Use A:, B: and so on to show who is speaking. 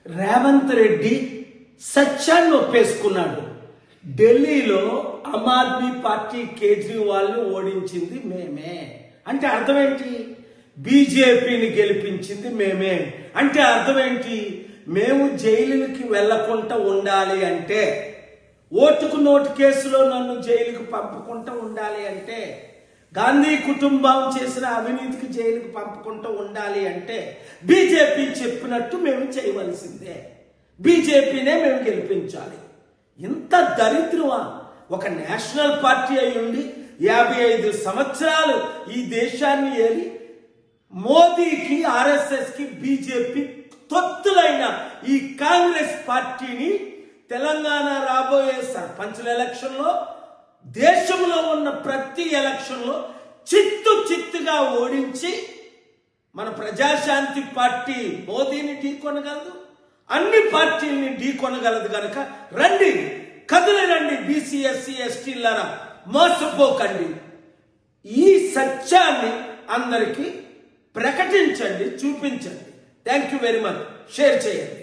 A: రేవంత్ రెడ్డి సత్యాన్ని ఒప్పేసుకున్నాడు. ఢిల్లీలో ఆమ్ ఆద్మీ పార్టీ కేజ్రీవాల్ని ఓడించింది మేమే అంటే అర్థం ఏంటి? బీజేపీని గెలిపించింది మేమే అంటే అర్థం ఏంటి? మేము జైలుకి వెళ్లకుండా ఉండాలి అంటే, ఓటుకు నోటు కేసులో నన్ను జైలుకు పంపకుండా ఉండాలి అంటే, గాంధీ కుటుంబం చేసిన అవినీతికి జైలుకు పంపకుండా ఉండాలి అంటే బీజేపీ చెప్పినట్టు మేము చేయవలసిందే. బీజేపీనే మేము గెలిపించాలి. ఇంత దరిద్రమా? ఒక నేషనల్ పార్టీ అయి ఉండి 55 సంవత్సరాలు ఈ దేశాన్ని ఏలి మోదీకి, ఆర్ఎస్ఎస్కి, బీజేపీ తొత్తులైన ఈ కాంగ్రెస్ పార్టీని తెలంగాణ రాబోయే సర్పంచుల ఎలక్షన్లో, దేశంలో ఉన్న ప్రతి ఎలక్షన్లో చిత్తుగా ఓడించి మన ప్రజాశాంతి పార్టీ మోదీని ఢీకొనగలదు, అన్ని పార్టీల్ని ఢీకొనగలదు. కనుక రండి, కదిలి రండి బీసీ, ఎస్సీ, ఎస్టీలారా, మోసపోకండి. ఈ సత్యాన్ని అందరికీ ప్రకటించండి, చూపించండి. Thank you very much. Share చేయండి.